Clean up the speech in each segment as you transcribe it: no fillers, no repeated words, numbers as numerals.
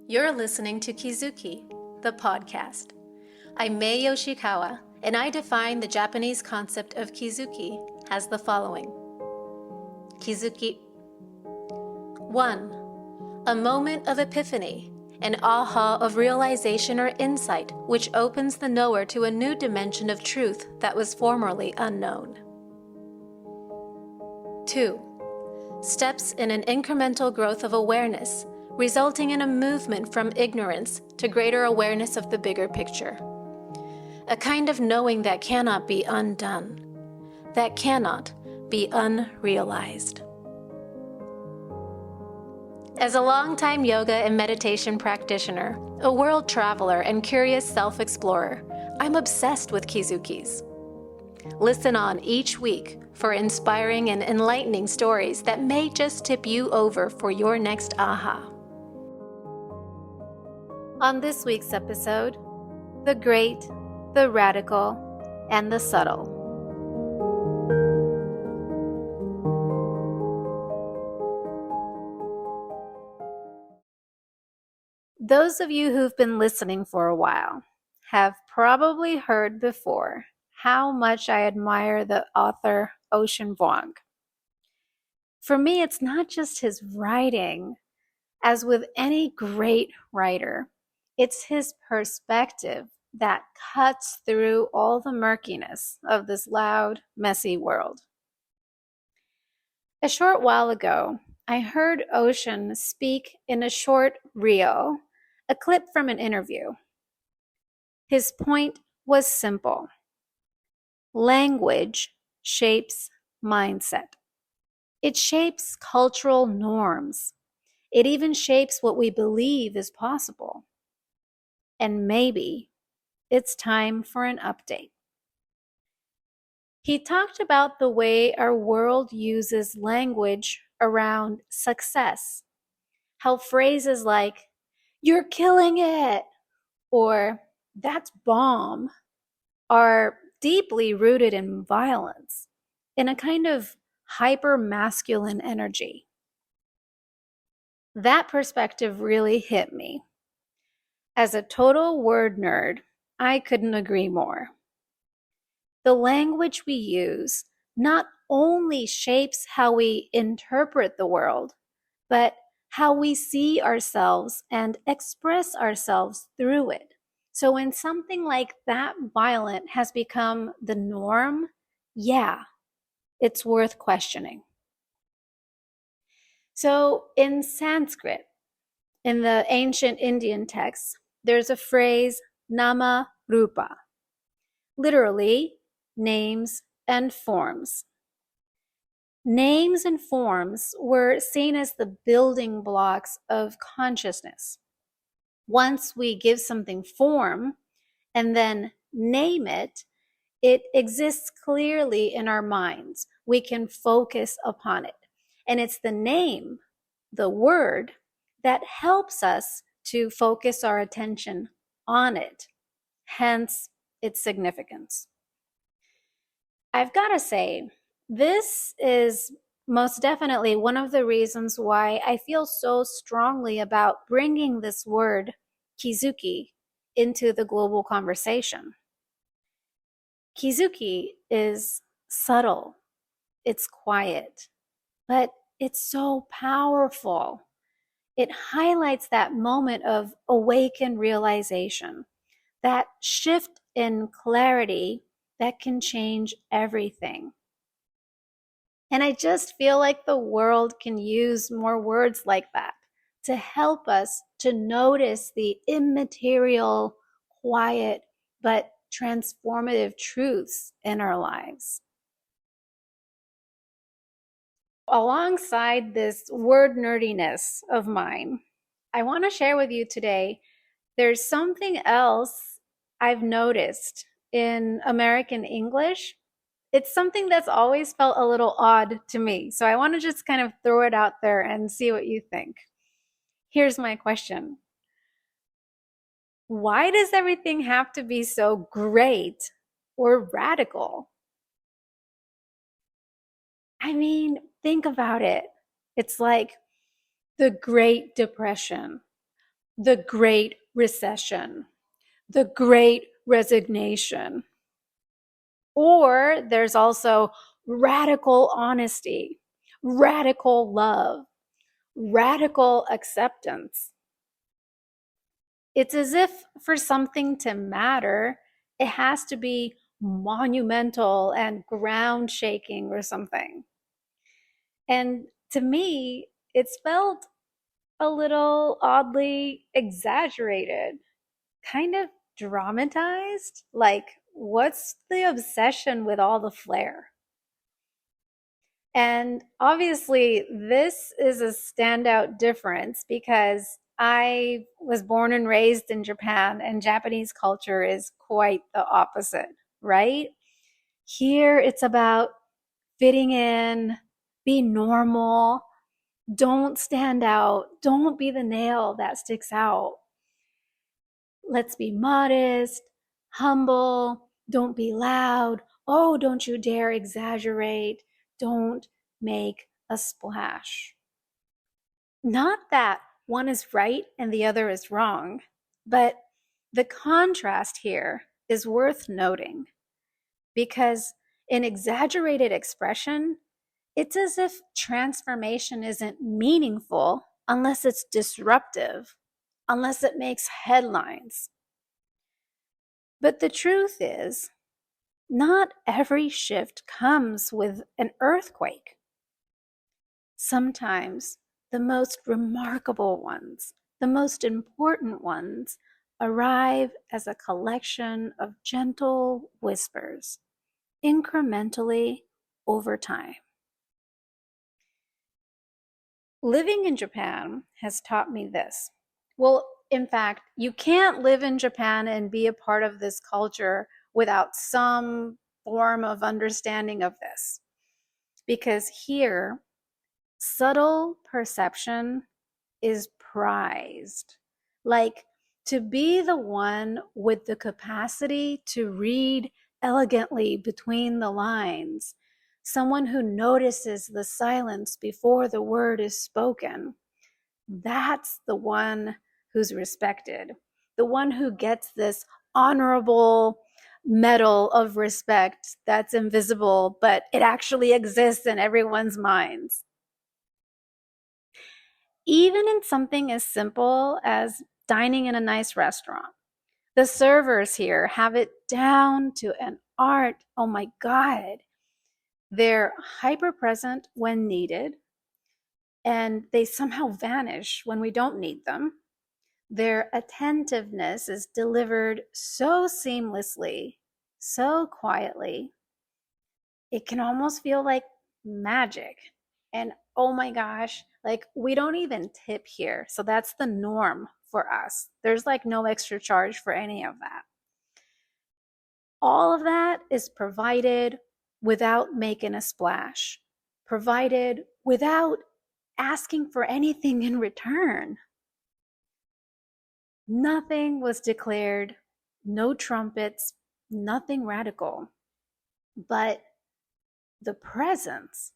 You're listening to Kizuki, the podcast. I'm Mae Yoshikawa, and I define the Japanese concept of Kizuki as the following. Kizuki 1. A moment of epiphany, an aha of realization or insight which opens the knower to a new dimension of truth that was formerly unknown. 2. Steps in an incremental growth of awareness, resulting in a movement from ignorance to greater awareness of the bigger picture. A kind of knowing that cannot be undone, that cannot be unrealized. As a longtime yoga and meditation practitioner, a world traveler, and curious self-explorer, I'm obsessed with Kizukis. Listen on each week for inspiring and enlightening stories that may just tip you over for your next aha. On this week's episode, the great, the radical, and the subtle. Those of you who've been listening for a while have probably heard before how much I admire the author Ocean Vuong. For me, it's not just his writing. As with any great writer, it's his perspective that cuts through all the murkiness of this loud, messy world. A short while ago, I heard Ocean speak in a short reel, a clip from an interview. His point was simple. Language shapes mindset. It shapes cultural norms. It even shapes what we believe is possible. And maybe it's time for an update. He talked about the way our world uses language around success. How phrases like, "You're killing it," or "That's bomb," are deeply rooted in violence, in a kind of hyper-masculine energy. That perspective really hit me. As a total word nerd, I couldn't agree more. The language we use not only shapes how we interpret the world, but how we see ourselves and express ourselves through it. So when something like that violent has become the norm, yeah, it's worth questioning. So in Sanskrit, in the ancient Indian texts, there's a phrase, nama rupa, literally names and forms. Names and forms were seen as the building blocks of consciousness. Once we give something form and then name it, it exists clearly in our minds. We can focus upon it. And it's the name, the word, that helps us to focus our attention on it, hence its significance. I've got to say, this is most definitely one of the reasons why I feel so strongly about bringing this word, Kizuki, into the global conversation. Kizuki is subtle, it's quiet, but it's so powerful. It highlights that moment of awakened realization, that shift in clarity that can change everything. And I just feel like the world can use more words like that to help us to notice the immaterial, quiet, but transformative truths in our lives. Alongside this word nerdiness of mine, I want to share with you today, there's something else I've noticed in American English. It's something that's always felt a little odd to me. So I want to just kind of throw it out there and see what you think. Here's my question. Why does everything have to be so great or radical? I mean, think about it. It's like the Great Depression, the Great Recession, the Great Resignation. Or there's also radical honesty, radical love, radical acceptance. It's as if for something to matter, it has to be monumental and ground shaking or something. And to me, it's felt a little oddly exaggerated, kind of dramatized. Like, what's the obsession with all the flair? And obviously, this is a standout difference because I was born and raised in Japan, and Japanese culture is quite the opposite, right? Here, it's about fitting in, be normal, don't stand out, don't be the nail that sticks out. Let's be modest, humble, don't be loud. Oh, don't you dare exaggerate. Don't make a splash. Not that one is right and the other is wrong, but the contrast here is worth noting because in exaggerated expression, it's as if transformation isn't meaningful unless it's disruptive, unless it makes headlines. But the truth is, not every shift comes with an earthquake. Sometimes the most remarkable ones, the most important ones, arrive as a collection of gentle whispers, incrementally over time. Living in Japan has taught me this. Well, in fact, you can't live in Japan and be a part of this culture without some form of understanding of this. Because here, subtle perception is prized. Like to be the one with the capacity to read elegantly between the lines, someone who notices the silence before the word is spoken. That's the one who's respected, the one who gets this honorable medal of respect that's invisible, but it actually exists in everyone's minds. Even in something as simple as dining in a nice restaurant, the servers here have it down to an art. Oh my God. They're hyper present when needed, and they somehow vanish when we don't need them. Their attentiveness is delivered so seamlessly, so quietly, it can almost feel like magic. And oh my gosh, like we don't even tip here. So that's the norm for us. There's like no extra charge for any of that. All of that is provided without making a splash, provided without asking for anything in return. Nothing was declared, no trumpets, nothing radical, but the presence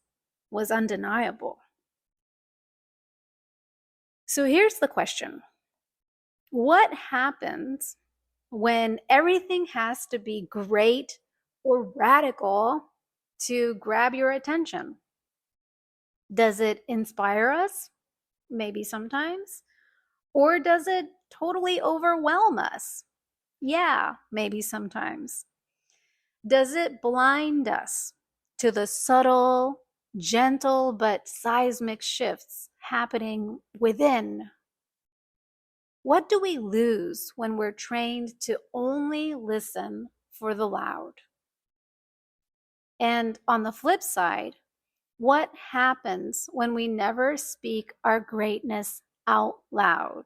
was undeniable. So here's the question. What happens when everything has to be great or radical to grab your attention? Does it inspire us? Maybe sometimes. Or does it totally overwhelm us? Yeah, maybe sometimes. Does it blind us to the subtle, gentle, but seismic shifts happening within? What do we lose when we're trained to only listen for the loud? And on the flip side, what happens when we never speak our greatness out loud?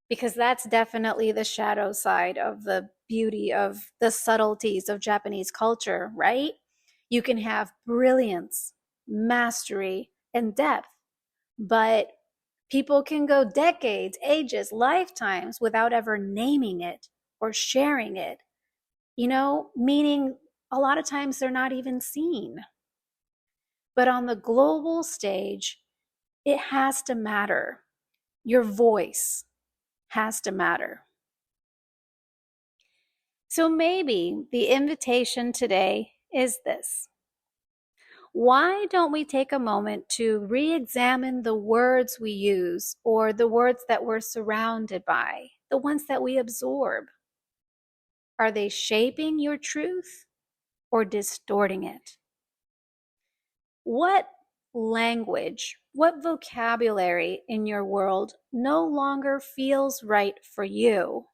Because that's definitely the shadow side of the beauty of the subtleties of Japanese culture, right? You can have brilliance, mastery, and depth, but people can go decades, ages, lifetimes without ever naming it or sharing it, meaning a lot of times they're not even seen. But on the global stage, it has to matter. Your voice has to matter. So maybe the invitation today is this. Why don't we take a moment to re-examine the words we use or the words that we're surrounded by, the ones that we absorb? Are they shaping your truth or distorting it? What language, what vocabulary in your world no longer feels right for you?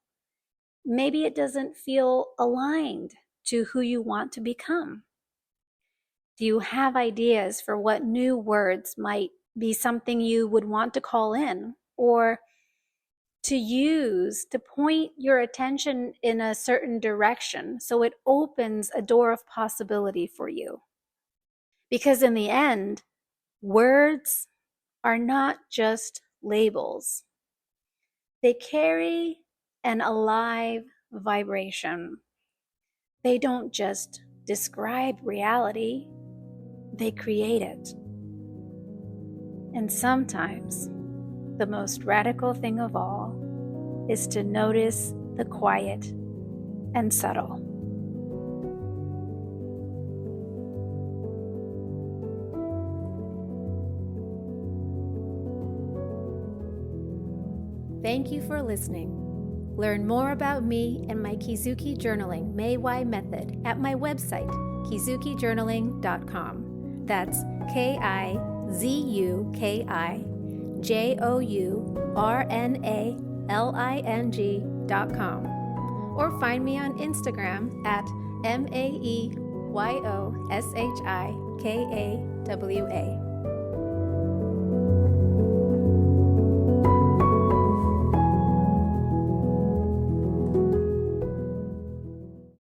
Maybe it doesn't feel aligned to who you want to become. Do you have ideas for what new words might be something you would want to call in or to use to point your attention in a certain direction so it opens a door of possibility for you? Because in the end, words are not just labels. They carry an alive vibration. They don't just describe reality, they create it. And sometimes, the most radical thing of all is to notice the quiet and subtle. Thank you for listening. Learn more about me and my Kizuki Journaling Mae Y method at my website, kizukijournaling.com. That's KIZUKIJOURNALING.com. Or find me on Instagram at MAEYOSHIKAWA.